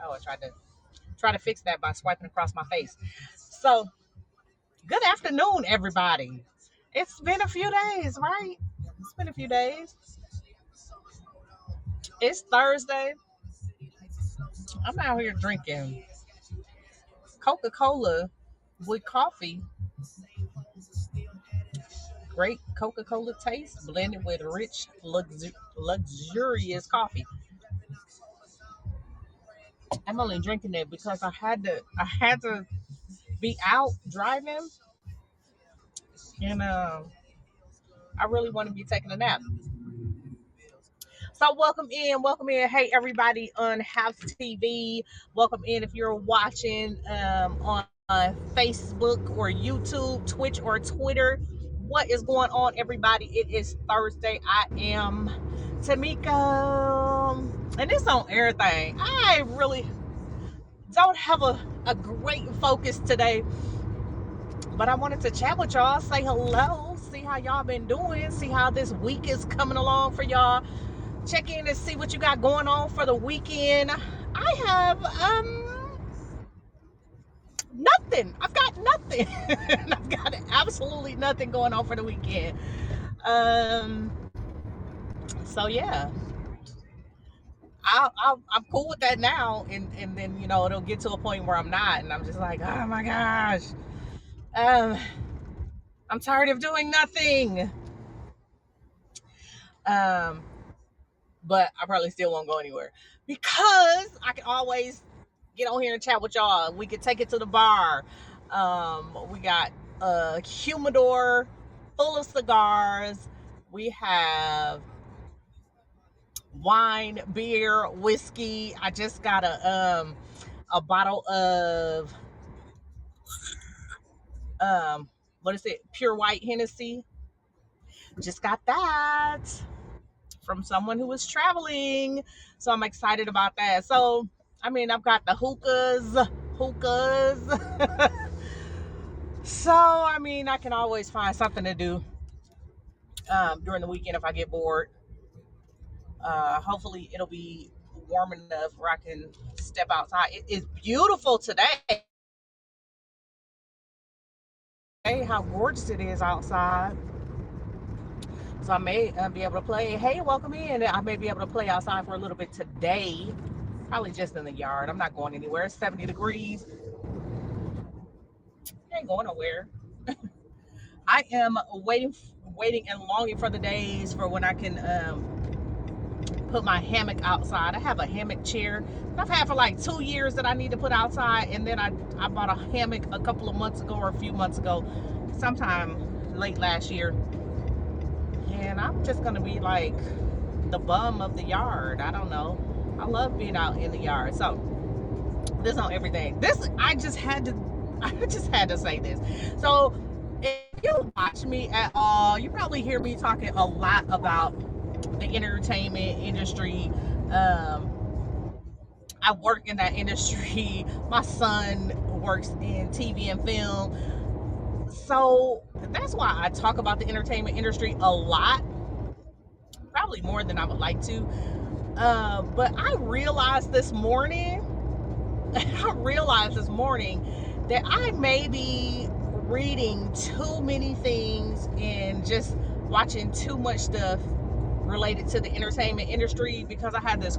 Oh, I tried to fix that by swiping across my face. So, good afternoon, everybody. It's been a few days, right? It's been a few days. It's Thursday. I'm out here drinking Coca-Cola with coffee. Great Coca-Cola taste blended with rich, luxurious coffee. I'm only drinking it because I had to be out driving, and I really want to be taking a nap. So welcome in. Hey everybody on House TV. Welcome in if you're watching on Facebook or YouTube, Twitch or Twitter. What is going on, everybody? It is Thursday. I am Tamiko, and it's on everything. I really don't have a great focus today, but I wanted to chat with y'all, say hello, see how y'all been doing, see how this week is coming along for y'all. Check in and see what you got going on for the weekend. I have nothing. I've got nothing. I've got absolutely nothing going on for the weekend. Um so yeah. I'm cool with that now, and then it'll get to a point where I'm not, and I'm just like, oh my gosh, um, I'm tired of doing nothing. Um, but I probably still won't go anywhere because I can always get on here and chat with y'all. We could take it to the bar. We got a humidor full of cigars. We have wine, beer, whiskey. I just got a bottle of what is it? Pure white Hennessy. Just got that from someone who was traveling. So I'm excited about that. So, I mean, I've got the hookahs. So, I mean, I can always find something to do during the weekend if I get bored. Hopefully, it'll be warm enough where I can step outside. It is beautiful today. Hey, how gorgeous it is outside. So I may be able to play. Hey, welcome in. I may be able to play outside for a little bit today. Probably just in the yard. I'm not going anywhere. It's 70 degrees. I ain't going nowhere. I am waiting and longing for the days for when I can put my hammock outside. I have a hammock chair that I've had for like 2 years that I need to put outside, and then I bought a hammock a couple of months ago or a few months ago, sometime late last year, and I'm just gonna be like the bum of the yard. I don't know. I love being out in the yard. So this on everything. This I just had to say this. So if you watch me at all, you probably hear me talking a lot about the entertainment industry. I work in that industry. My son works in TV and film. So that's why I talk about the entertainment industry a lot, probably more than I would like to. But I realized this morning, that I may be reading too many things and just watching too much stuff related to the entertainment industry, because I had this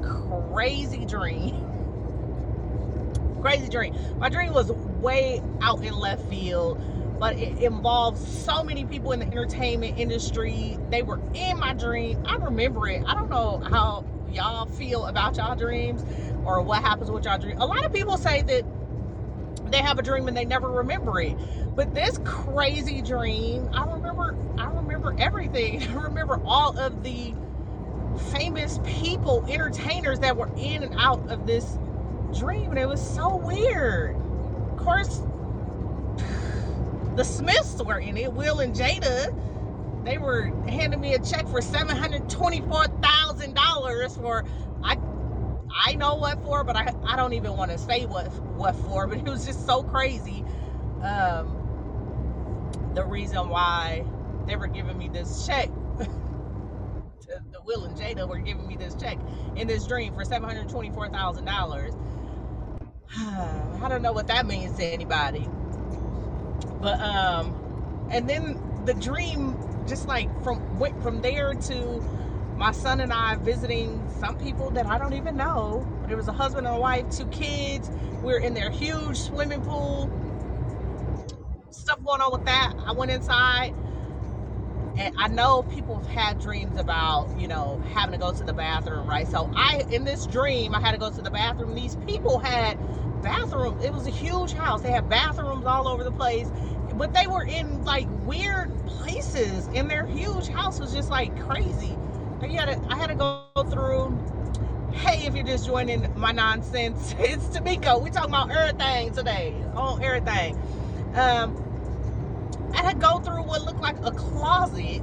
crazy dream. My dream was way out in left field, but it involved so many people in the entertainment industry. They were in my dream. I remember it. I don't know how y'all feel about y'all dreams or what happens with y'all dream. A lot of people say that they have a dream and they never remember it. But this crazy dream, I remember everything. I remember all of the famous people, entertainers that were in and out of this dream, and it was so weird. Of course, the Smiths were in it. Will and Jada, they were handing me a check for $724,000 for I know what for, but I don't even want to say what for. But it was just so crazy. The reason why they were giving me this check, the Will and Jada were giving me this check in this dream for $724,000. I don't know what that means to anybody. But and then the dream just like went from there to my son and I visiting some people that I don't even know. There was a husband and a wife, 2 kids. We were in their huge swimming pool. Stuff going on with that. I went inside, and I know people have had dreams about, having to go to the bathroom, right? So in this dream, I had to go to the bathroom. These people had bathrooms. It was a huge house. They had bathrooms all over the place, but they were in like weird places, and their huge house was just like crazy. I had to go through. Hey, if you're just joining my nonsense, it's Tamiko. We talking about everything today, on everything. I had to go through what looked like a closet.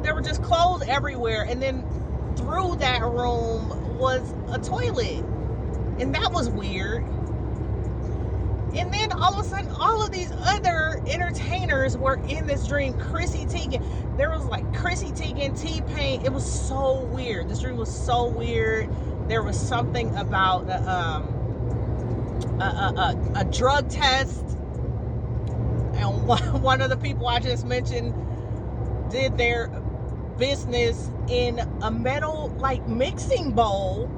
There were just clothes everywhere, and then through that room was a toilet, and that was weird. And then all of a sudden, all of these other entertainers were in this dream. Chrissy Teigen, there was like Chrissy Teigen, T-Pain. It was so weird. This dream was so weird. There was something about a drug test, and one of the people I just mentioned did their business in a metal like mixing bowl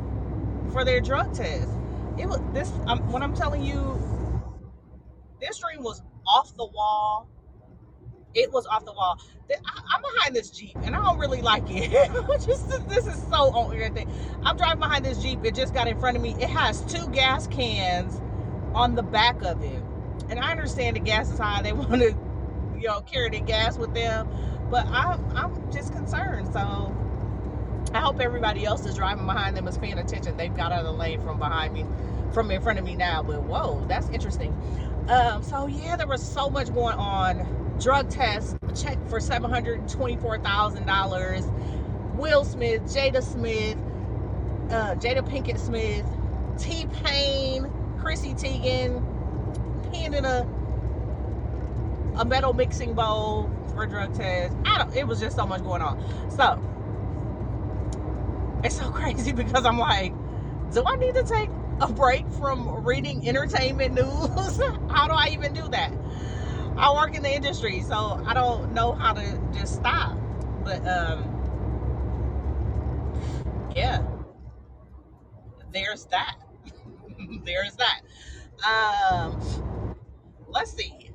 for their drug test. It was this. When I'm telling you, this dream was off the wall. It was off the wall. I'm behind this Jeep, and I don't really like it. This is so on everything. I'm driving behind this Jeep. It just got in front of me. It has 2 gas cans on the back of it, and I understand the gas is high. They want to, carry the gas with them, but I'm just concerned. So I hope everybody else is driving behind them is paying attention. They've got out of the lane from behind me, from in front of me now. But whoa, that's interesting. So yeah, there was so much going on. Drug test, check for $724,000. Will Smith, Jada Pinkett Smith, T-Pain, Chrissy Teigen, peeing in a metal mixing bowl for drug test. It was just so much going on. So it's so crazy because I'm like, do I need to take a break from reading entertainment news? How do I even do that? I work in the industry, so I don't know how to just stop. But yeah, there's that. There's that. Um, let's see.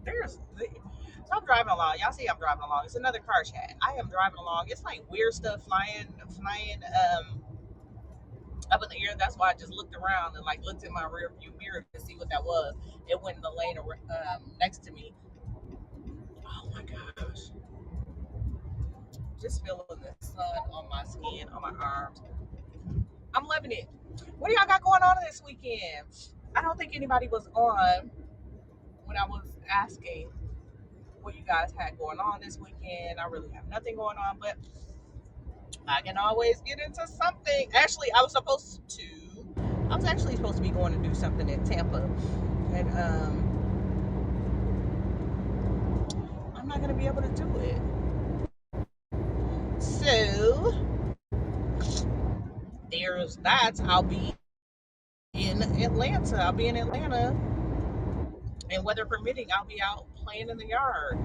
So I'm driving along. Y'all see I'm driving along. It's another car chat. I am driving along. It's like weird stuff flying up in the air. That's why I just looked around and like looked in my rear view mirror to see what that was. It went in the lane next to me. Oh my gosh. Just feeling the sun on my skin, on my arms. I'm loving it. What do y'all got going on this weekend? I don't think anybody was on when I was asking what you guys had going on this weekend. I really have nothing going on, but I can always get into something. Actually, I was actually supposed to be going to do something in Tampa, and I'm not gonna be able to do it. So there's that. I'll be in Atlanta. And weather permitting, I'll be out playing in the yard,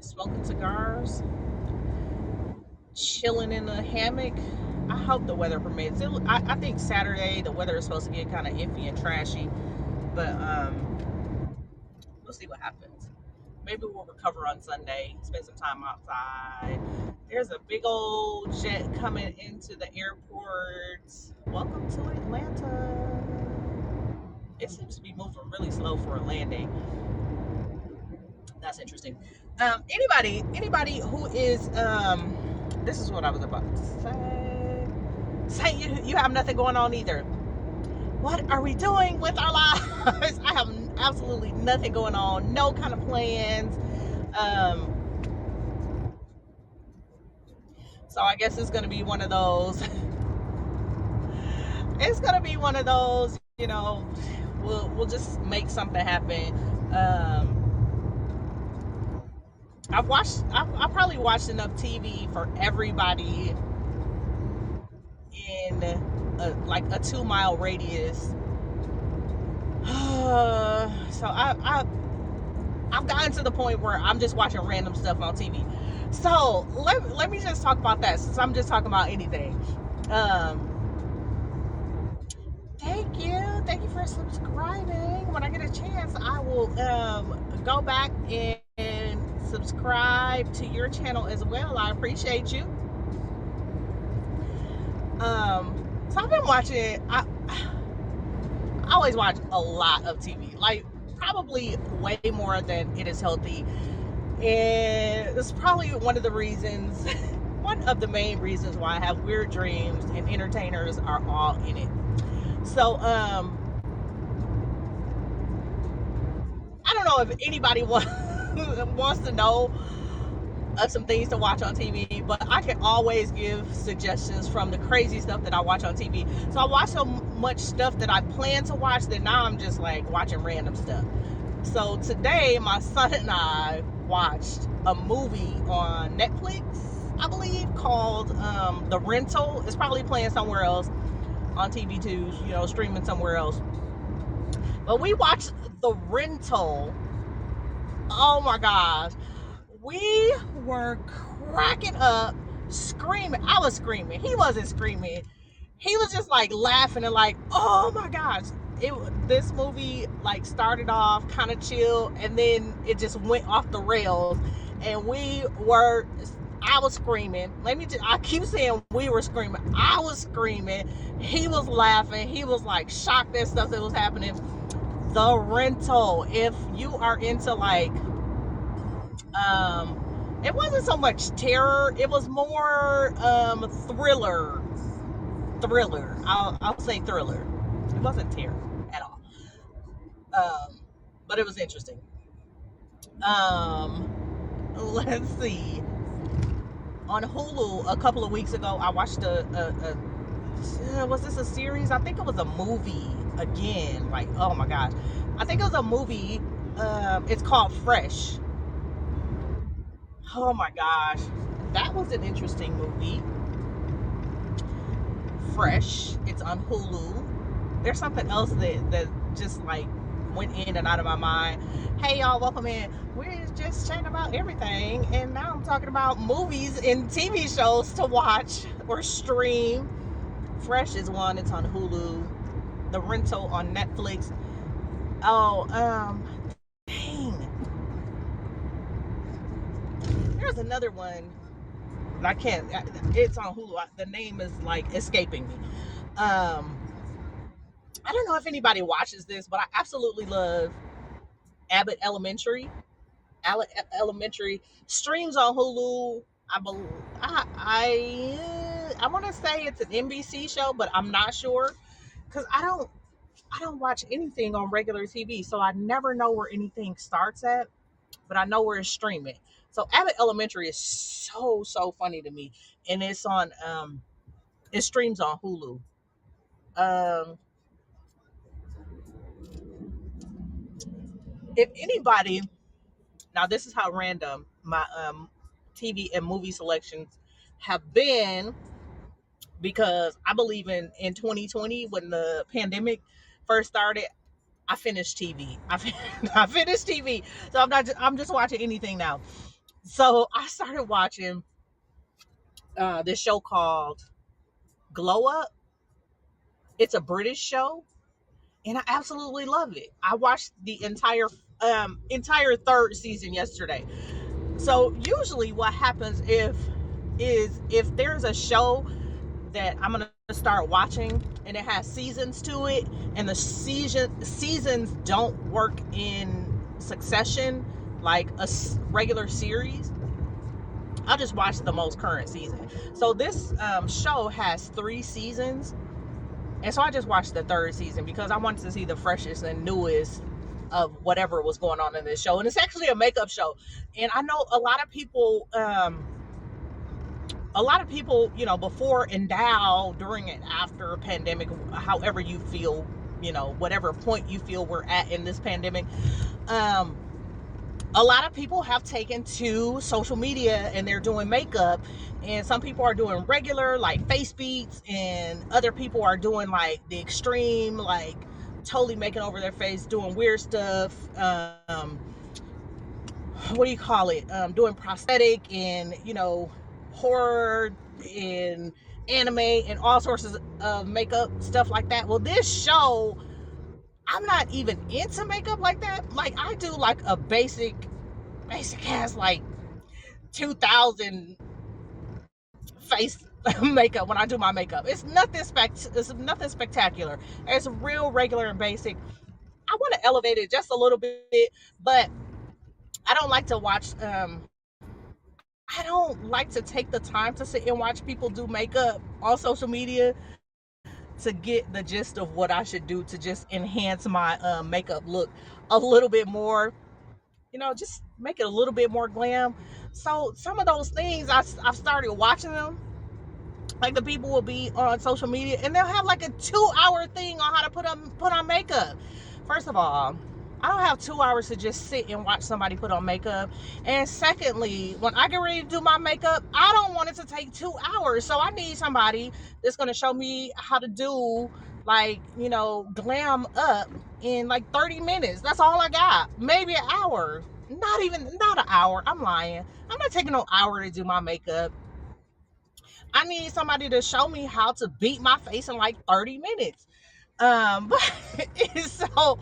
smoking cigars, chilling in the hammock. I hope the weather permits. I think Saturday the weather is supposed to get kind of iffy and trashy, but we'll see what happens. Maybe we'll recover on Sunday, spend some time outside. There's a big old jet coming into the airport. Welcome to Atlanta. It seems to be moving really slow for a landing. That's interesting. Anybody who is this is what I was about to say. Say you have nothing going on either. What are we doing with our lives? I have absolutely nothing going on. No kind of plans. So I guess it's gonna be one of those. It's gonna be one of those. We'll just make something happen. I've probably watched enough TV for everybody within like a 2 mile radius. So I've gotten to the point where I'm just watching random stuff on TV. So let me just talk about that, since I'm just talking about anything. Um, thank you for subscribing. When I get a chance, I will go back and subscribe to your channel as well. I appreciate you. So I've been watching. I always watch a lot of TV, like probably way more than it is healthy, and it's probably one of the reasons, one of the main reasons why I have weird dreams, and entertainers are all in it. So I don't know if anybody wants to know of some things to watch on TV, but I can always give suggestions from the crazy stuff that I watch on TV. So I watch so much stuff that I plan to watch that now I'm just like watching random stuff. So today my son and I watched a movie on Netflix, I believe, called The Rental. It's probably playing somewhere else on TV2, streaming somewhere else. But we watched The Rental. Oh my gosh. We were cracking up, screaming. I was screaming. He wasn't screaming. He was just like laughing and like, oh my gosh. This movie like started off kind of chill, and then it just went off the rails, and I was screaming. I keep saying we were screaming. I was screaming. He was laughing. He was like shocked at stuff that was happening. The Rental. If you are into like, it wasn't so much terror. It was more thriller. I'll say thriller. It wasn't terror at all. But it was interesting. Um, let's see. On Hulu a couple of weeks ago, I watched was this a series? I think it was a movie again. Like, oh my gosh. I think it was a movie. It's called Fresh. Oh my gosh. That was an interesting movie. Fresh. It's on Hulu. There's something else that just like went in and out of my mind. Hey y'all, welcome in. We're just chatting about everything, and now I'm talking about movies and TV shows to watch or stream. Fresh is one. It's on Hulu. The Rental on Netflix. Oh, dang. There's another one. I can't. It's on Hulu. The name is like escaping me. I don't know if anybody watches this, but I absolutely love Abbott Elementary. Elementary streams on Hulu. I want to say it's an NBC show, but I'm not sure because I don't watch anything on regular TV, so I never know where anything starts at, but I know where it's streaming. So Abbott Elementary is so funny to me, and it streams on Hulu. Um, if anybody, now this is how random my TV and movie selections have been, because I believe in 2020 when the pandemic first started, I finished TV. I finished TV, so I'm just watching anything now. So I started watching this show called Glow Up. It's a British show, and I absolutely love it. I watched the entire third season yesterday. So usually what happens if there's a show that I'm gonna start watching and it has seasons to it, and the seasons don't work in succession like a regular series, I'll just watch the most current season. So this show has 3 seasons, and so I just watched the third season because I wanted to see the freshest and newest of whatever was going on in this show. And it's actually a makeup show, and I know a lot of people before and now, during and after a pandemic, however you feel, whatever point you feel we're at in this pandemic, a lot of people have taken to social media and they're doing makeup, and some people are doing regular like face beats, and other people are doing like the extreme, like totally making over their face, doing weird stuff. What do you call it? Doing prosthetic and horror and anime and all sorts of makeup stuff like that. Well, this show, I'm not even into makeup like that. Like I do like a basic ass like 2000 face makeup when I do my makeup. It's nothing spectacular. It's real regular and basic. I want to elevate it just a little bit, but I don't like to watch I don't like to take the time to sit and watch people do makeup on social media to get the gist of what I should do to just enhance my makeup look a little bit more, just make it a little bit more glam. So some of those things, I've started watching them. Like the people will be on social media and they'll have like a 2-hour thing on how to put on makeup. First of all, I don't have 2 hours to just sit and watch somebody put on makeup. And secondly, when I get ready to do my makeup, I don't want it to take 2 hours. So I need somebody that's going to show me how to do like, glam up in like 30 minutes. That's all I got. Maybe an hour. Not an hour. I'm lying. I'm not taking no hour to do my makeup. I need somebody to show me how to beat my face in like 30 minutes. But so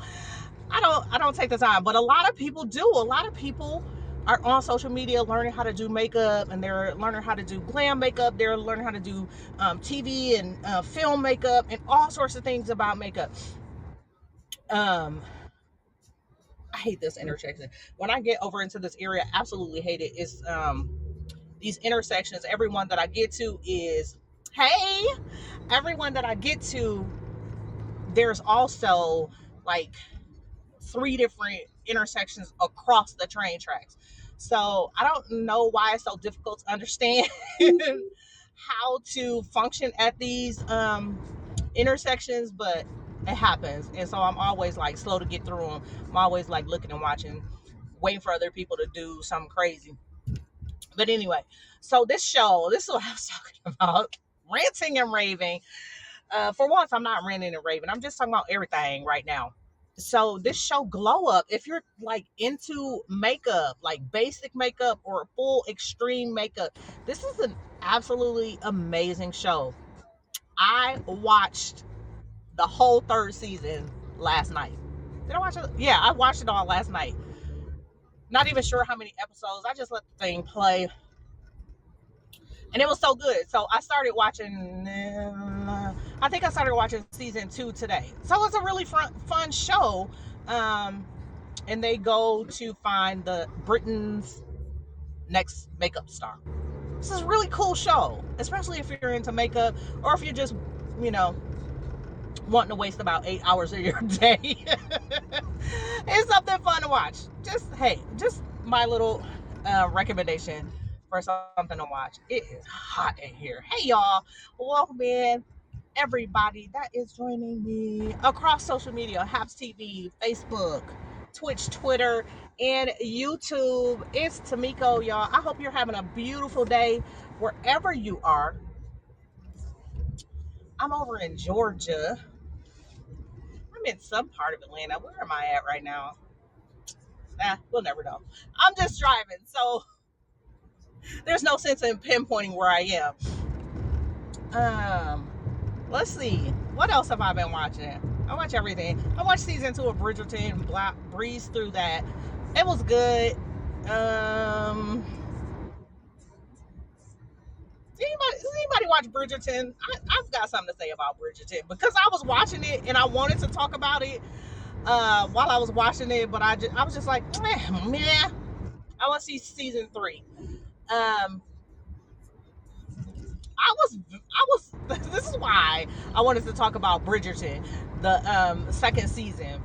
I don't take the time, but a lot of people do. A lot of people are on social media learning how to do makeup, and they're learning how to do glam makeup. They're learning how to do TV and film makeup and all sorts of things about makeup. Um, I hate this intersection. When I get over into this area, I absolutely hate it. It's these intersections. Everyone that I get to is, hey, everyone that I get to, there's also like 3 different intersections across the train tracks. So I don't know why it's so difficult to understand how to function at these intersections, but it happens. And so I'm always like slow to get through them. I'm always like looking and watching, waiting for other people to do something crazy. But anyway, so this is what I was talking about. Ranting and raving. For once, I'm not ranting and raving. I'm just talking about everything right now. So this show Glow Up, if you're like into makeup, like basic makeup or full extreme makeup, this is an absolutely amazing show. I watched the whole 3rd season last night. Did I watch it? Yeah, I watched it all last night. Not even sure how many episodes. I just let the thing play, and it was so good. So I started watching. I think I started watching season 2 today. So it's a really fun show. And they go to find Britain's next makeup star. This is a really cool show, especially if you're into makeup or if you're just, you know, wanting to waste about 8 hours of your day. It's something fun to watch. Just my little recommendation for something to watch. It is hot in here. Hey y'all, welcome in everybody that is joining me across social media, Haps TV, Facebook, Twitch, Twitter, and YouTube. It's Tamiko, y'all. I hope you're having a beautiful day wherever you are. I'm over in Georgia. I'm in some part of Atlanta. Where am I at right now? We'll never know. I'm just driving, so there's no sense in pinpointing where I am. Let's see. What else have I been watching? I watch everything. I watched season 2 of Bridgerton, breezed through that. It was good. Does anybody watch Bridgerton? I've got something to say about Bridgerton because I was watching it and I wanted to talk about it while I was watching it, but I was just like, meh. I want to see season 3. I was this is why I wanted to talk about Bridgerton, the 2nd season.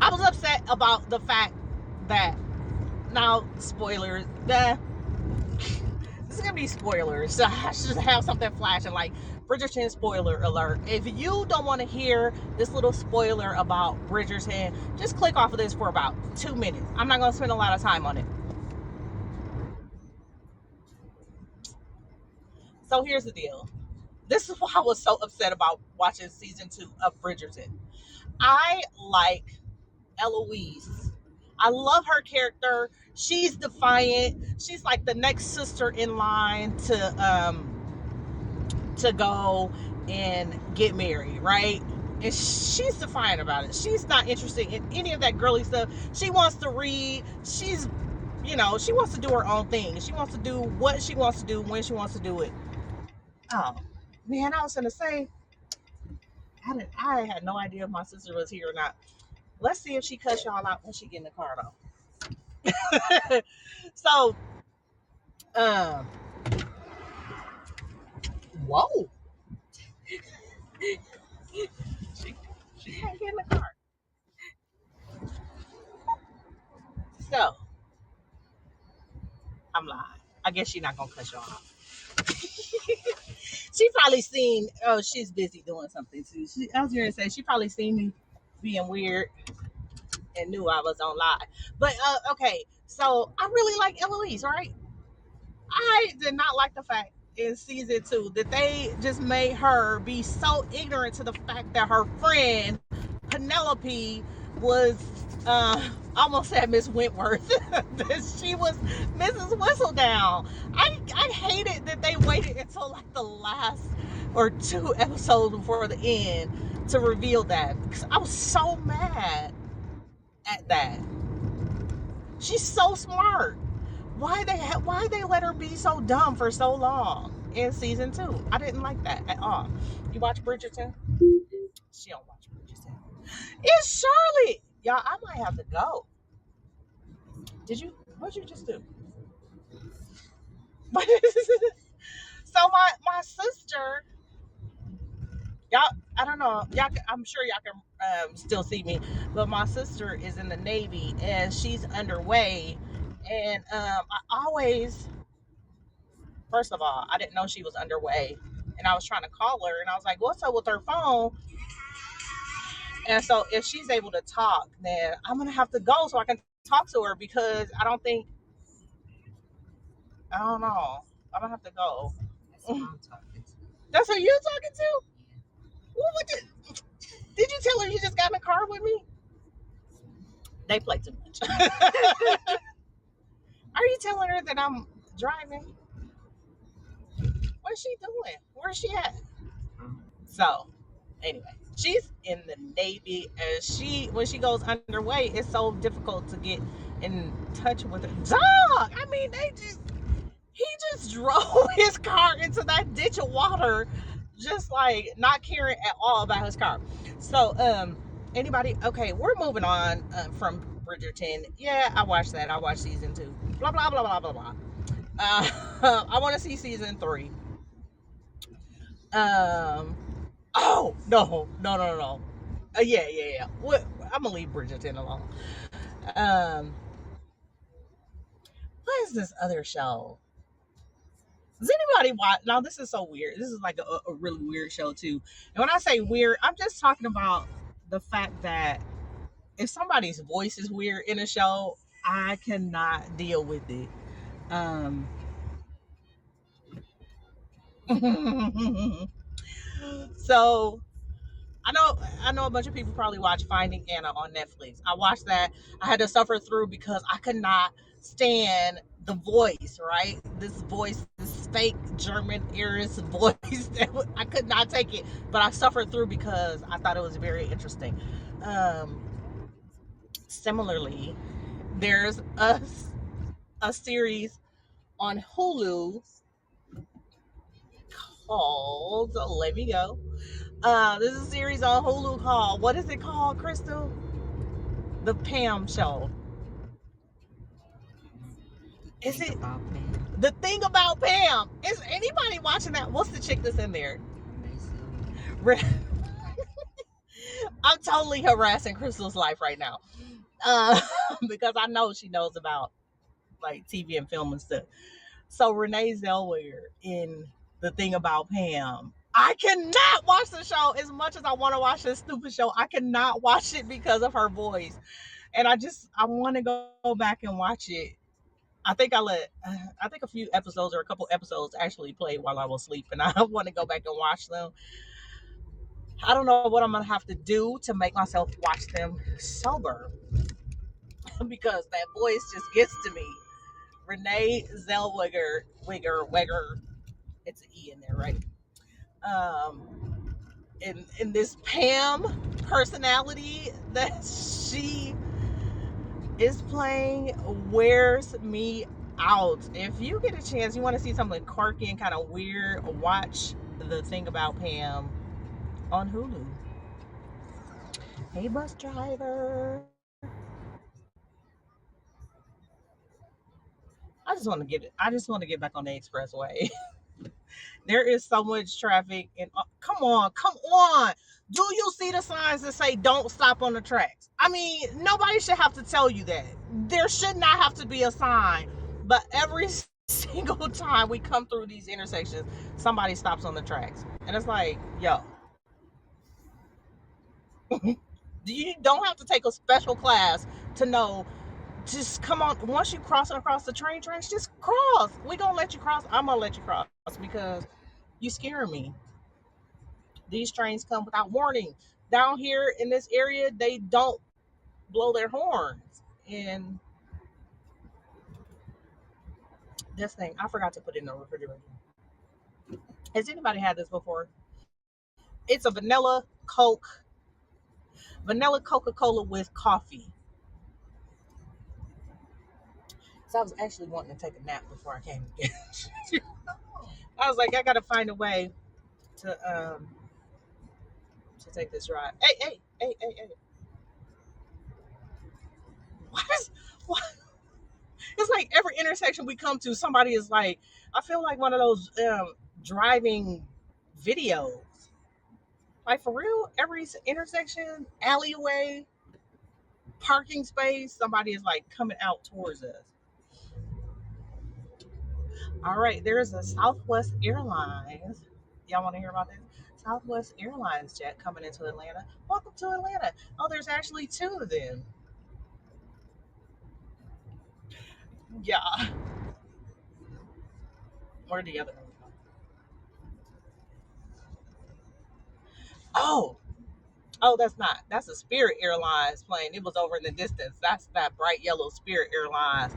I was upset about the fact that, now spoilers, this is gonna be spoilers, so I should have something flashing like Bridgerton spoiler alert. If you don't want to hear this little spoiler about Bridgerton, just click off of this for about 2 minutes. I'm not going to spend a lot of time on it. So here's the deal. This is why I was so upset about watching season 2 of Bridgerton. I like Eloise. I love her character. She's defiant. She's like the next sister in line to go and get married, right? And she's defiant about it. She's not interested in any of that girly stuff. She wants to read. She wants to do her own thing. She wants to do what she wants to do when she wants to do it. Oh, man, I was gonna say, I had no idea if my sister was here or not. Let's see if she cuts y'all out when she get in the car, though. So, um, whoa, she she can't get in the car. So, I'm lying. I guess she's not gonna cut y'all out. She probably seen. Oh, she's busy doing something too. I was gonna say she probably seen me being weird and knew I was on live. But okay, so I really like Eloise, right? I did not like the fact in season 2 that they just made her be so ignorant to the fact that her friend Penelope was almost said Miss Wentworth. That she was Mrs. Whistledown. I hated that they waited until like the last or 2 episodes before the end to reveal that, because I was so mad at that. She's so smart. Why they let her be so dumb for so long in season 2? I didn't like that at all. You watch Bridgerton? She don't watch Bridgerton. It's Charlotte. Y'all, I might have to go. What'd you just do? So my sister, y'all, I don't know, y'all. I'm sure y'all can still see me, but my sister is in the Navy and she's underway, and I always, first of all, I didn't know she was underway, and I was trying to call her, and I was like, "What's up with her phone?" And so if she's able to talk, then I'm gonna have to go so I can talk to her, because I don't know. I'm gonna have to go. That's who I'm talking to. That's who you talking to? What did you tell her you just got in the car with me? They play too much. Are you telling her that I'm driving? What's she doing? Where's she at? So, anyway, she's in the Navy, and when she goes underway, it's so difficult to get in touch with her. Dog! I mean, he just drove his car into that ditch of water, just like not caring at all about his car. So, anybody? Okay, we're moving on from Bridgerton. Yeah, I watched that. I watched season 2. Blah blah blah blah blah blah. I want to see season 3. Um. Oh no. Yeah. I'm gonna leave Bridgerton alone. Um. What is this other show? Does anybody watch? Now this is so weird. This is like a really weird show too. And when I say weird, I'm just talking about the fact that if somebody's voice is weird in a show, I cannot deal with it. Um. So I know a bunch of people probably watch Finding Anna on Netflix. I watched that. I had to suffer through because I could not stand the voice, right? This fake German Irish voice I could not take it, but I suffered through because I thought it was very interesting. Um, Similarly, there's a series on Hulu called Let Me Go. This is a series on Hulu called, what is it called, Crystal? The Pam Show. Is it the thing about Pam? Is anybody watching that? What's the chick that's in there? I'm totally harassing Crystal's life right now, uh, because I know she knows about like TV and film and stuff. So Renee Zellweger in The Thing About Pam, I cannot watch the show as much as I want to watch this stupid show. I cannot watch it because of her voice, and I want to go back and watch it. I think a few episodes or a couple episodes actually played while I was asleep, and I want to go back and watch them. I don't know what I'm gonna have to do to make myself watch them sober because that voice just gets to me. Renee Zellweger, Wigger, it's an E in there, right? In this Pam personality that she is playing wears me out. If you get a chance, you want to see something quirky and kind of weird, watch The Thing About Pam on Hulu. Hey, bus driver. I just want to get back on the expressway. There is so much traffic, and come on. Do you see the signs that say "Don't stop on the tracks"? I mean, nobody should have to tell you that. There should not have to be a sign, but every single time we come through these intersections, somebody stops on the tracks, and it's like, yo, you don't have to take a special class to know. Just come on. Once you crossing across the train tracks, just cross. We gonna let you cross. I'm gonna let you cross because you scaring me. These trains come without warning. Down here in this area, they don't blow their horns. And this thing, I forgot to put it in the refrigerator. Has anybody had this before? It's a vanilla Coca-Cola with coffee. So I was actually wanting to take a nap before I came again. I was like, I gotta find a way to take this ride. Hey. What is what? It's like every intersection we come to, somebody is like, I feel like one of those driving videos. Like for real, every intersection, alleyway, parking space, somebody is like coming out towards us. All right, there is a Southwest Airlines. Y'all want to hear about this? Southwest Airlines jet coming into Atlanta. Welcome to Atlanta. Oh, there's actually two of them. Yeah. Where the other one go? Oh, oh, that's not. That's a Spirit Airlines plane. It was over in the distance. That's that bright yellow Spirit Airlines.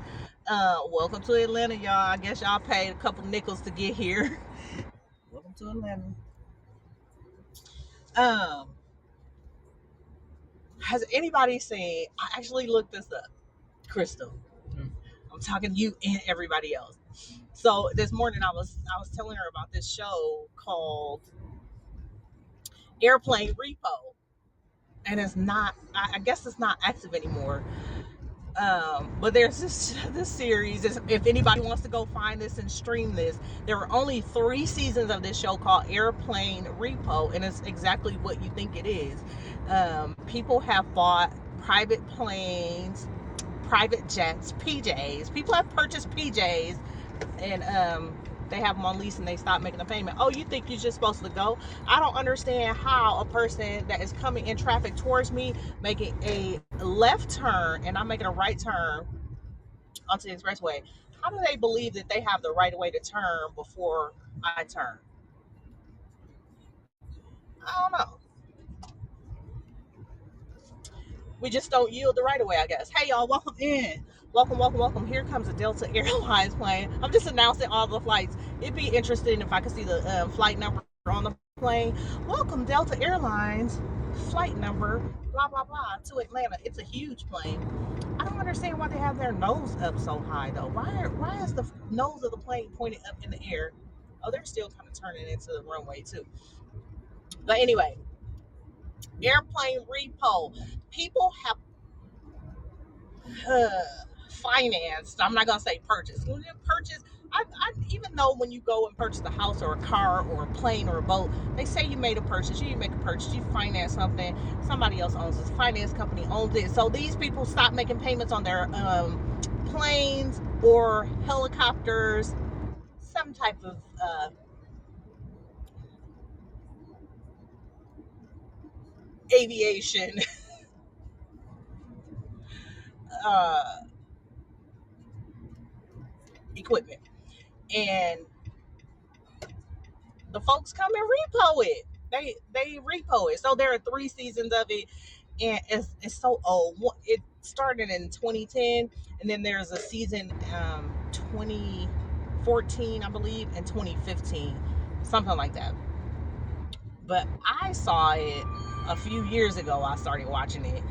Welcome to Atlanta, y'all. I guess y'all paid a couple nickels to get here. Welcome to Atlanta. Um, has anybody seen? I actually looked this up, Crystal. I'm talking to you and everybody else. So this morning I was telling her about this show called Airplane Repo, and it's not. I guess it's not active anymore. But there's this series. If anybody wants to go find this and stream this, there were only 3 seasons of this show called Airplane Repo, and it's exactly what you think it is. People have bought private planes, private jets, PJs. People have purchased PJs, and they have them on lease and they stop making the payment. Oh, you think you're just supposed to go? I don't understand how a person that is coming in traffic towards me making a left turn and I'm making a right turn onto the expressway. How do they believe that they have the right way to turn before I turn? I don't know. We just don't yield the right of way, I guess. Hey, y'all, welcome in. Welcome. Here comes a Delta Airlines plane. I'm just announcing all the flights. It'd be interesting if I could see the flight number on the plane. Welcome, Delta Airlines, flight number, blah, blah, blah, to Atlanta. It's a huge plane. I don't understand why they have their nose up so high, though. Why is the nose of the plane pointed up in the air? Oh, they're still kind of turning into the runway, too. But anyway, airplane repo. People have uh, financed. I'm not gonna say purchase. When you purchase, I even though when you go and purchase a house or a car or a plane or a boat, they say you made a purchase. You didn't make a purchase. You finance something. Somebody else owns this. Finance company owns it. So these people stop making payments on their planes or helicopters. Some type of aviation uh, equipment, and the folks come and repo it. They repo it. So there are 3 seasons of it, and it's so old. It started in 2010, and then there's a season 2014, I believe, and 2015, something like that. But I saw it a few years ago. I started watching it,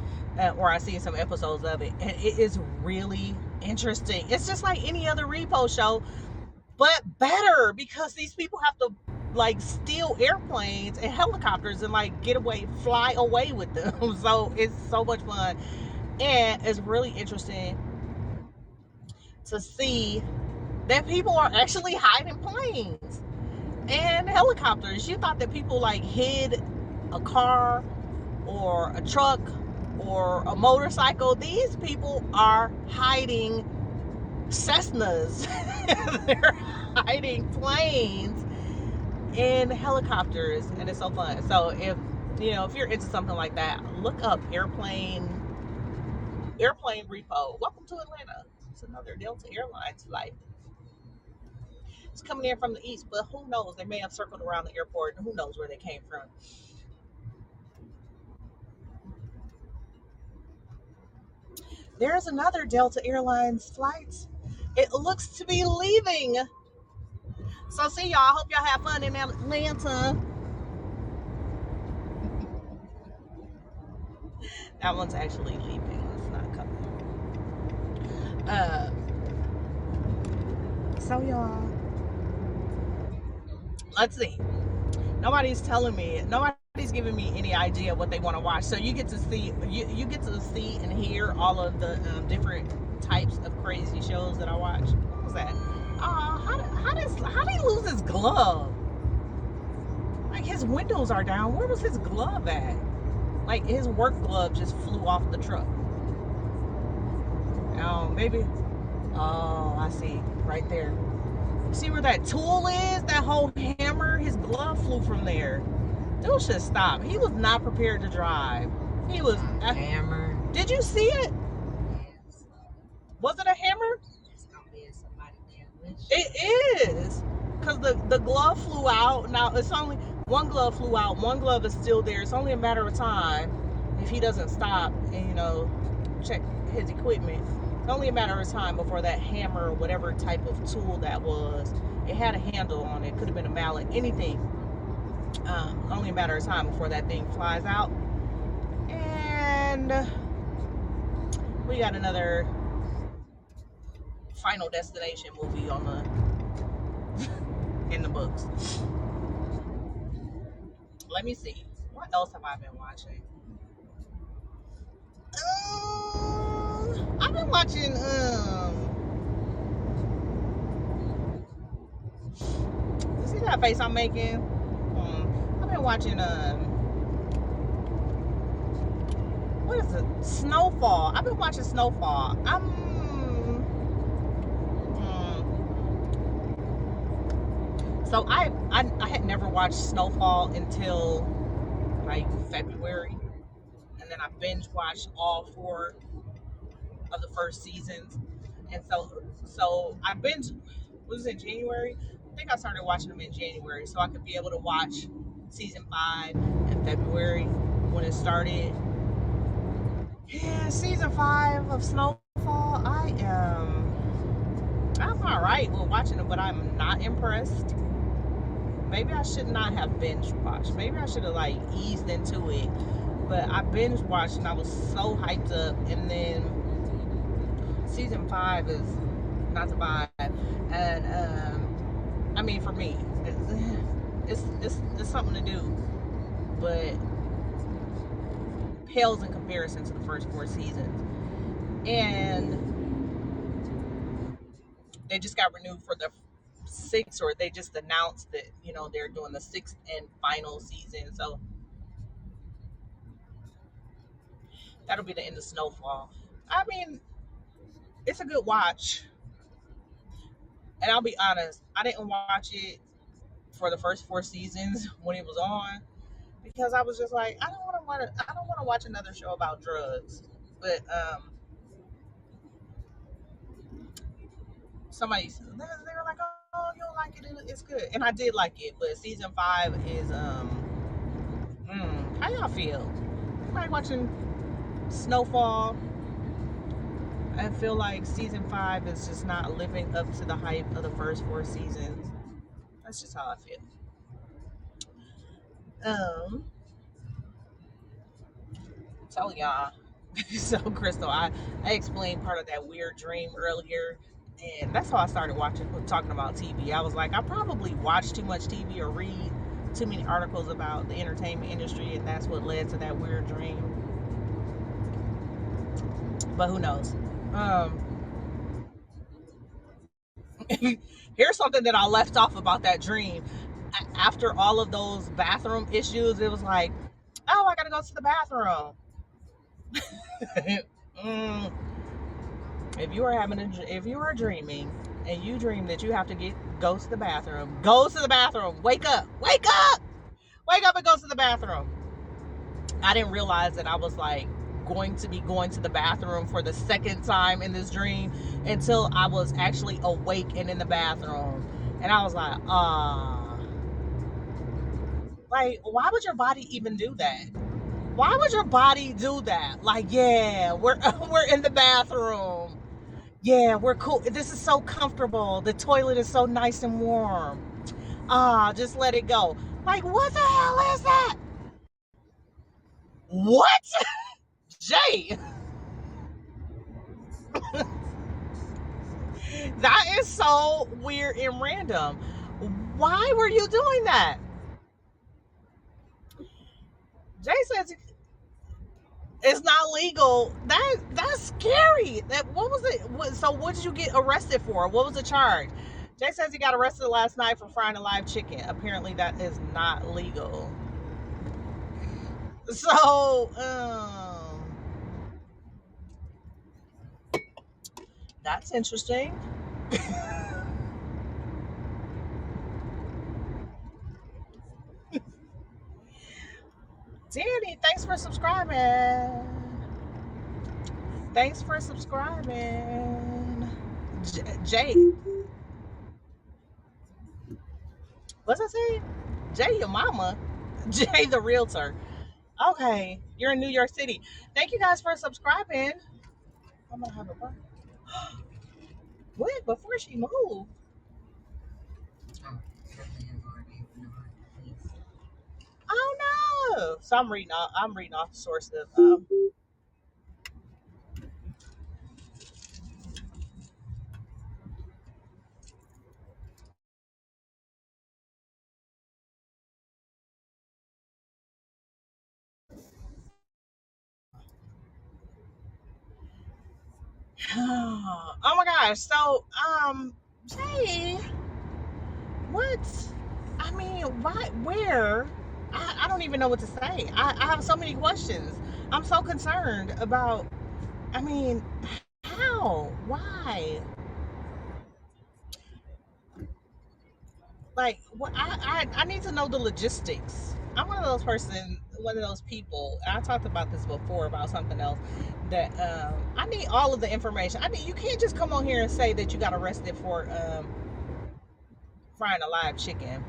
or I seen some episodes of it, and it is really interesting. It's just like any other repo show, but better because these people have to like steal airplanes and helicopters and like get away, fly away with them. So it's so much fun, and it's really interesting to see that people are actually hiding planes and helicopters. You thought that people like hid a car or a truck or a motorcycle. These people are hiding Cessnas. They're hiding planes and helicopters, and it's so fun. So if you're into something like that, look up airplane repo. Welcome to Atlanta. It's another Delta Airlines flight. It's coming in from the east, but who knows? They may have circled around the airport, and who knows where they came from. There's another Delta Airlines flight. It looks to be leaving. So see y'all. I hope y'all have fun in Atlanta. That one's actually leaving. It's not coming. Uh, so y'all, let's see. Nobody's telling me. Nobody's giving me any idea what they want to watch. So you get to see. You get to see and hear all of the different types of crazy shows that I watch. What was that? How did he lose his glove? Like his windows are down. Where was his glove at? Like his work glove just flew off the truck. Maybe. Oh, I see. Right there. See where that tool is? That whole hammer? His glove flew from there. Dude should stop. He was not prepared to drive. He was. Hammer. Did you see it? Yes. Was it a hammer? It's gonna be in somebody damage. It is. Because the glove flew out. Now, it's only one glove flew out. One glove is still there. It's only a matter of time if he doesn't stop and, check his equipment. It's only a matter of time before that hammer or whatever type of tool that was. It had a handle on it. Could have been a mallet. Anything. Only a matter of time before that thing flies out. And we got another Final Destination movie on in the books. Let me see. What else have I been watching? I've been watching. You see that face I'm making? I've been watching. What is it? Snowfall. I've been watching Snowfall. So I had never watched Snowfall until like February, and then I binge watched all 4 of the first seasons, and so I binge. Was it January? I think I started watching them in January, so I could be able to watch season 5 in February when it started. Yeah, season 5 of Snowfall. I'm all right with watching it, but I'm not impressed. Maybe I should not have binge watched. Maybe I should have like eased into it. But I binge watched and I was so hyped up. And then season 5 is not the vibe. And I mean, for me, it's something to do, but pales in comparison to the first 4 seasons. And they just got renewed for the 6th, or they just announced that they're doing the 6th and final season. So that'll be the end of Snowfall. I mean, it's a good watch. And I'll be honest, I didn't watch it for the first 4 seasons when it was on because I was just like, I don't want to watch another show about drugs. But somebody they were like, oh, you'll like it. It's good, and I did like it. But season 5 is how y'all feel? Somebody watching Snowfall. I feel like season 5 is just not living up to the hype of the first 4 seasons. That's just how I feel. Um, tell y'all. So Crystal, I explained part of that weird dream earlier, and that's how I started talking about TV. I was like, I probably watch too much TV or read too many articles about the entertainment industry, and that's what led to that weird dream. But who knows? Um, Here's something that I left off about that dream. After all of those bathroom issues, it was like, oh, I gotta go to the bathroom. mm, if you are dreaming and you dream that you have to go to the bathroom, go to the bathroom. Wake up and go to the bathroom. I didn't realize that I was like going to be going to the bathroom for the second time in this dream until I was actually awake and in the bathroom. And I was like, why would your body even do that? Why would your body do that? Like, yeah, we're we're in the bathroom. Yeah, we're cool. This is so comfortable. The toilet is so nice and warm. Just let it go. Like, what the hell is that? What? Jay, that is so weird and random. Why were you doing that? Jay says it's not legal. That's scary. What was it? So what did you get arrested for? What was the charge? Jay says he got arrested last night for frying a live chicken. Apparently that is not legal. So that's interesting. Danny, thanks for subscribing. Thanks for subscribing. Jay, what's I say? Jay, your mama. Jay, the realtor. Okay, you're in New York City. Thank you guys for subscribing. I'm gonna have a burn. What? Before she moved? Oh, definitely have already been on please. Oh no! So I'm reading off the source of. Oh my gosh! So Jay, what? I mean, why? Where? I don't even know what to say. I have so many questions. I'm so concerned about. I mean, how? Why? Like, what? I need to know the logistics. I'm one of those people. And I talked about this before about something else that I need all of the information. I mean, you can't just come on here and say that you got arrested for frying a live chicken.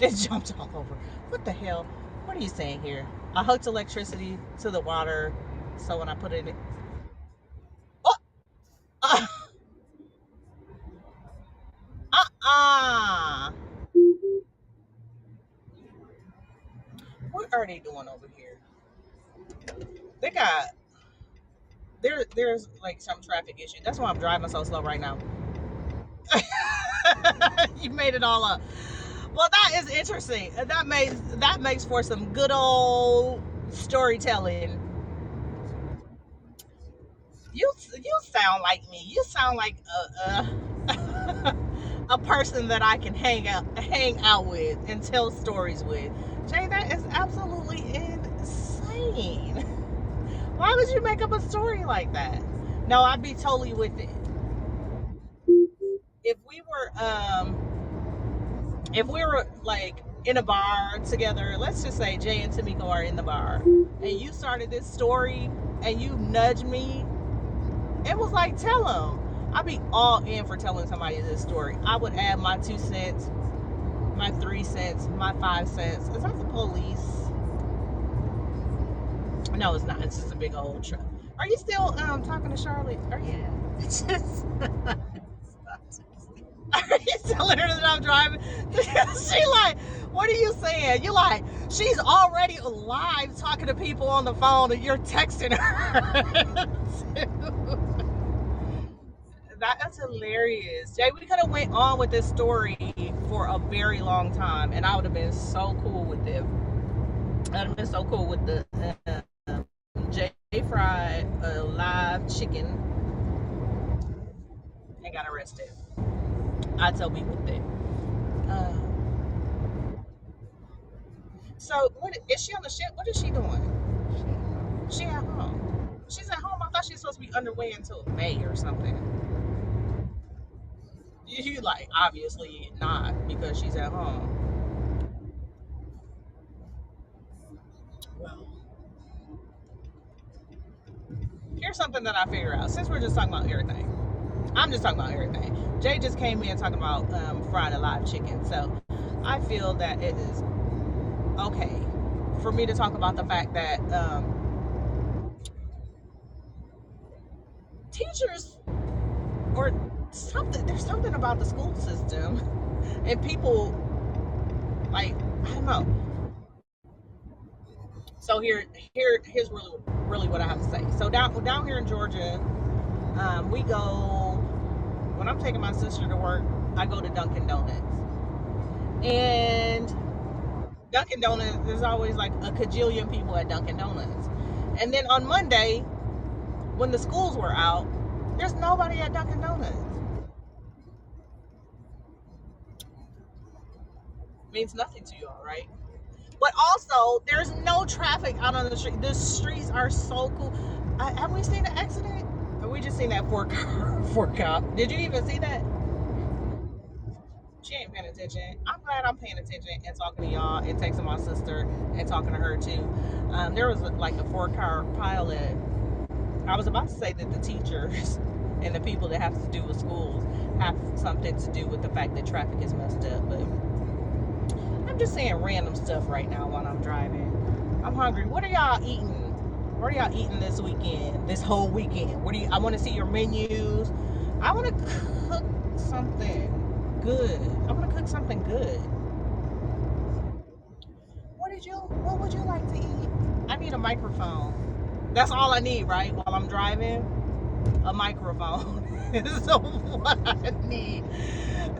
It jumped all over. What the hell? What are you saying here? I hooked electricity to the water, so when I put it in, oh, uh, uh, what are they doing over here? They got there's like some traffic issue. That's why I'm driving so slow right now. You made it all up. Well, that is interesting. That makes for some good old storytelling. You sound like me. You sound like a person that I can hang out with and tell stories with. Jay, that is absolutely insane. Why would you make up a story like that? No, I'd be totally with it. If we were like in a bar together. Let's just say Jay and Tamiko are in the bar, and you started this story, and you nudged me. It was like, tell them. I'd be all in for telling somebody this story. I would add my 2 cents, my 3 cents, my 5 cents. Is that the police? No, it's not. It's just a big old truck. Are you still talking to Charlotte? Are you? Yeah. It's just. Are you telling her that I'm driving? She like, what are you saying? You like, she's already live talking to people on the phone, and you're texting her. That's hilarious, Jay. We could have went on with this story for a very long time, and I would have been so cool with it. I'd have been so cool with the Jay fried live chicken and got arrested. I tell me with it. Uh, so what is she on the ship? What is she doing? She at home. She's at home. I thought she was supposed to be underway until May or something. You like obviously not because she's at home. Well, here's something that I figure out. Since we're just talking about everything, I'm just talking about everything. Jay just came in talking about fried alive chicken, so I feel that it is okay for me to talk about the fact that teachers or something. There's something about the school system and people like I don't know. So here's really what I have to say. So down here in Georgia, we go when I'm taking my sister to work. I go to Dunkin' Donuts, and Dunkin' Donuts, there's always like a cajillion people at Dunkin' Donuts. And then on Monday, when the schools were out, there's nobody at Dunkin' Donuts. Means nothing to you all, right? But also, there's no traffic out on the street. The streets are so cool. Have we seen an accident? Or we just seen that four cop? Did you even see that? She ain't paying attention. I'm glad I'm paying attention and talking to y'all and texting my sister and talking to her too. There was like a 4-car pilot. I was about to say that the teachers and the people that have to do with schools have something to do with the fact that traffic is messed up, but I'm just saying random stuff right now while I'm driving. I'm hungry. What are y'all eating? What are y'all eating this weekend? This whole weekend? What do you? I want to see your menus. I want to cook something good. I want to cook something good. What would you like to eat? I need a microphone. That's all I need, right? While I'm driving, a microphone is what I need.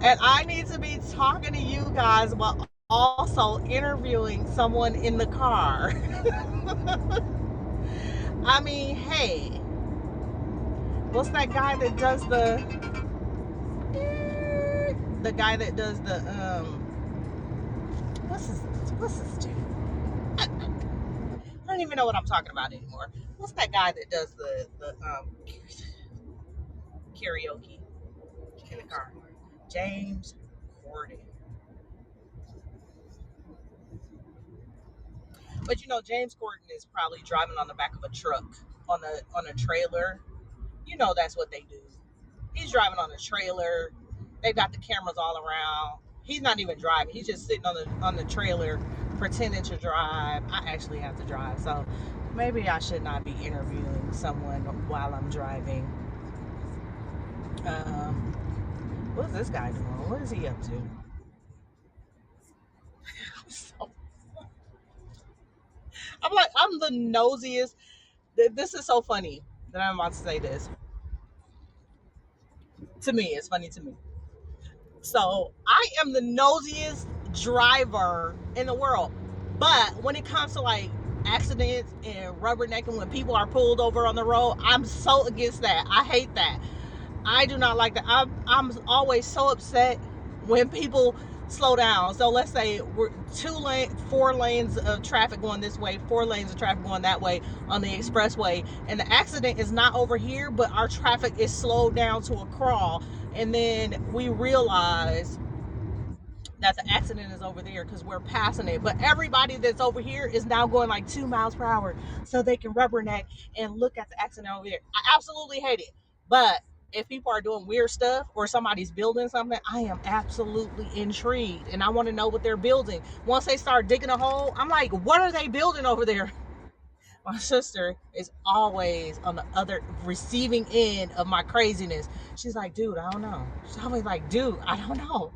And I need to be talking to you guys while also interviewing someone in the car. I mean, hey, what's that guy that does the guy that does the what's his dude? I don't even know what I'm talking about anymore. What's that guy that does the karaoke in the car? James Corden. But you know, James Corden is probably driving on the back of a truck on a trailer. You know that's what they do. He's driving on a trailer. They've got the cameras all around. He's not even driving. He's just sitting on the trailer pretending to drive. I actually have to drive, so maybe I should not be interviewing someone while I'm driving. What's this guy doing? What is he up to? So, I'm like, I'm the nosiest. This is so funny that I'm about to say this. To me, it's funny to me. So I am the nosiest driver in the world. But when it comes to like accidents and rubbernecking when people are pulled over on the road, I'm so against that. I hate that. I do not like that. I'm always so upset when people slow down. So let's say we're 4 lanes of traffic going this way, 4 lanes of traffic going that way on the expressway, and the accident is not over here, but our traffic is slowed down to a crawl, and then we realize that the accident is over there because we're passing it. But everybody that's over here is now going like 2 miles per hour so they can rubberneck and look at the accident over there. I absolutely hate it. But if people are doing weird stuff or somebody's building something, I am absolutely intrigued and I want to know what they're building. Once they start digging a hole, I'm like, what are they building over there? My sister is always on the other receiving end of my craziness. She's like, dude, I don't know. She's always like, dude, I don't know.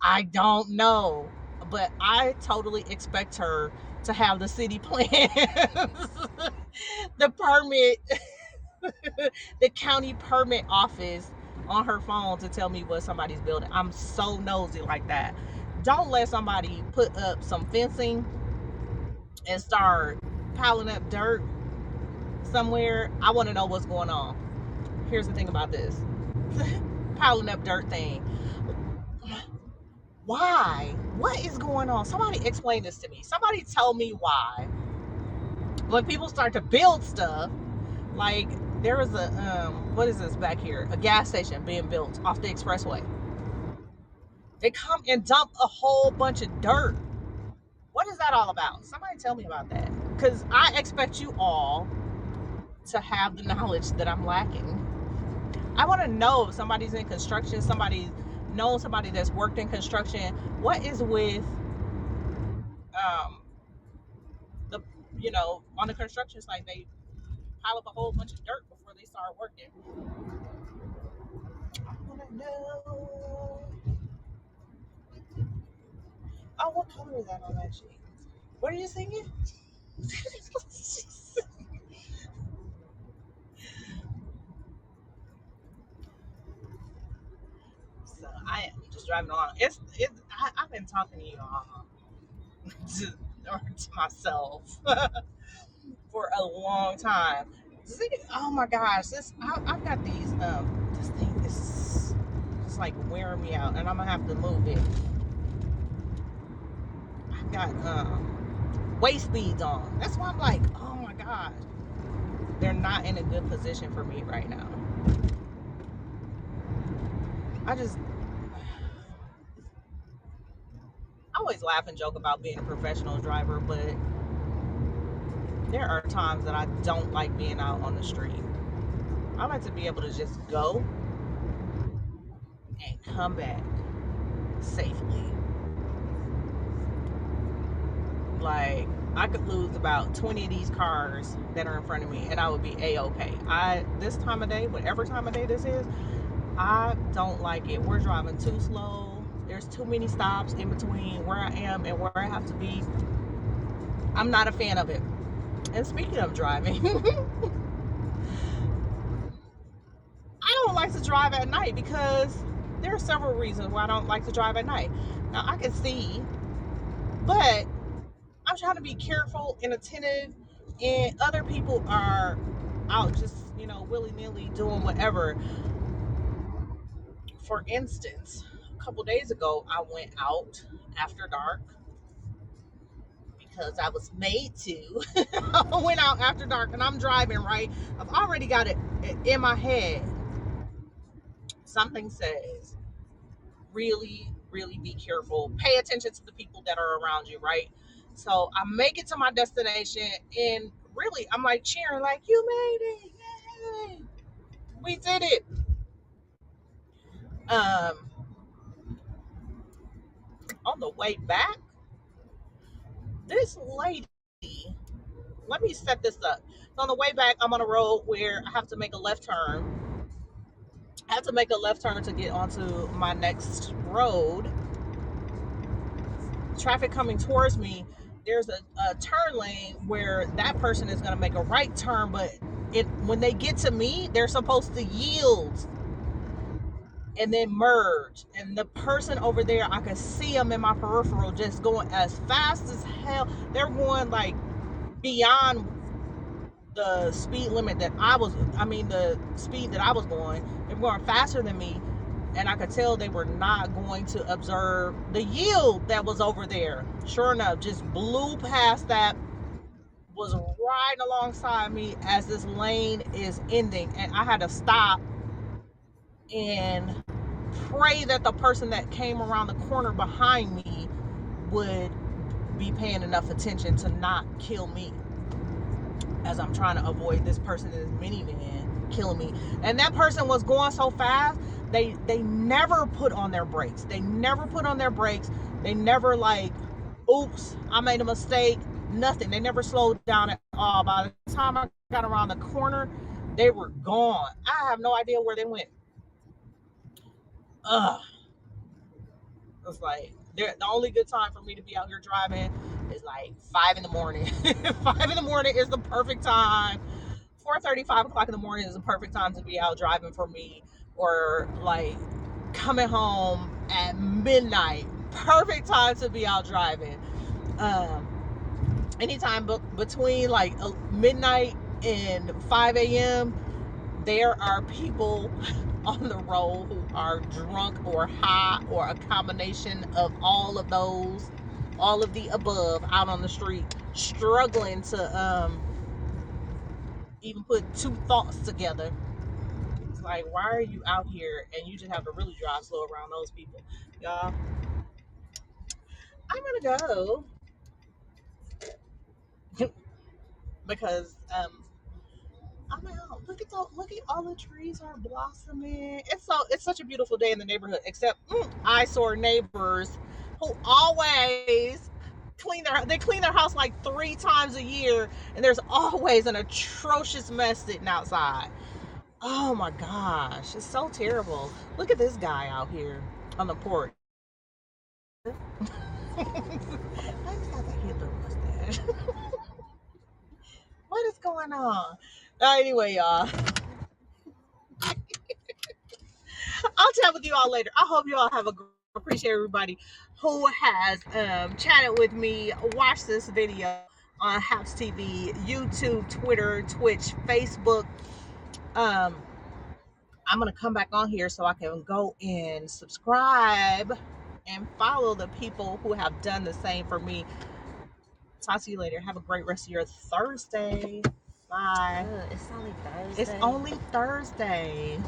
I don't know, but I totally expect her to have the city plans, the permit, the county permit office on her phone to tell me what somebody's building. I'm so nosy like that. Don't let somebody put up some fencing and start piling up dirt somewhere. I want to know what's going on. Here's the thing about this piling up dirt thing. Why? What is going on? Somebody explain this to me. Somebody tell me why. When people start to build stuff, like there was a what is this back here? A gas station being built off the expressway. They come and dump a whole bunch of dirt. What is that all about? Somebody tell me about that. Because I expect you all to have the knowledge that I'm lacking. I want to know if somebody's in construction, somebody knows somebody that's worked in construction. What is with um, the on the construction site they pile up a whole bunch of dirt before they start working. I want to know. Oh, what color is that on that sheet? What are you singing? So I am just driving along. I've been talking to you all to, or to myself for a long time. Oh my gosh, I've got these this thing is just like wearing me out, and I'm gonna have to move it. I've got waist beads on. That's why I'm like, oh my gosh, they're not in a good position for me right now. I just I always laugh and joke about being a professional driver, but there are times that I don't like being out on the street. I like to be able to just go and come back safely. Like I could lose about 20 of these cars that are in front of me and I would be a-okay. I This time of day, whatever time of day this is, I don't like it. We're driving too slow. There's too many stops in between where I am and where I have to be. I'm not a fan of it. And speaking of driving, I don't like to drive at night because there are several reasons why I don't like to drive at night. Now I can see, but I'm trying to be careful and attentive, and other people are out just, willy nilly doing whatever. For instance, a couple days ago, I went out after dark because I was made to. I went out after dark and I'm driving, right? I've already got it in my head. Something says, really, really be careful. Pay attention to the people that are around you, right? So I make it to my destination and really I'm like cheering, like, you made it. Yay. We did it. Um, on the way back, this lady, let me set this up. So on the way back, I'm on a road where I have to make a left turn. I have to make a left turn to get onto my next road. Traffic coming towards me, there's a turn lane where that person is going to make a right turn, but when they get to me, they're supposed to yield and then merge. And the person over there, I can see them in my peripheral just going as fast as hell. They're going like beyond the speed limit that the speed that I was going. They were going faster than me, and I could tell they were not going to observe the yield that was over there. Sure enough, just blew past that, was right alongside me as this lane is ending, and I had to stop and pray that the person that came around the corner behind me would be paying enough attention to not kill me as I'm trying to avoid this person in this minivan killing me. And that person was going so fast, they never put on their brakes. They never put on their brakes. They never like, oops, I made a mistake. Nothing. They never slowed down at all. By the time I got around the corner, they were gone. I have no idea where they went. Ugh. It's like the only good time for me to be out here driving is like 5 in the morning. 5 in the morning is the perfect time. 4:30, 5 o'clock in the morning is the perfect time to be out driving for me. Or like coming home at midnight. Perfect time to be out driving. Um, Anytime between like midnight and 5 a.m., there are people on the road who are drunk or high or a combination of all of those, all of the above, out on the street struggling to even put two thoughts together. It's like, why are you out here and you just have to really drive slow around those people? Y'all, I'm gonna go because I'm out. Look at all the trees are blossoming. It's such a beautiful day in the neighborhood. Except eyesore neighbors who always clean their house like 3 times a year, and there's always an atrocious mess sitting outside. Oh my gosh, it's so terrible. Look at this guy out here on the porch. Why does he have a Hitler mustache? What is going on? Anyway, y'all. I'll chat with you all later. I hope you all have a appreciate everybody who has chatted with me, watched this video on Haps TV, YouTube, Twitter, Twitch, Facebook. Um, I'm gonna come back on here so I can go and subscribe and follow the people who have done the same for me. Talk to you later. Have a great rest of your Thursday. Bye. It's only Thursday. It's only Thursday.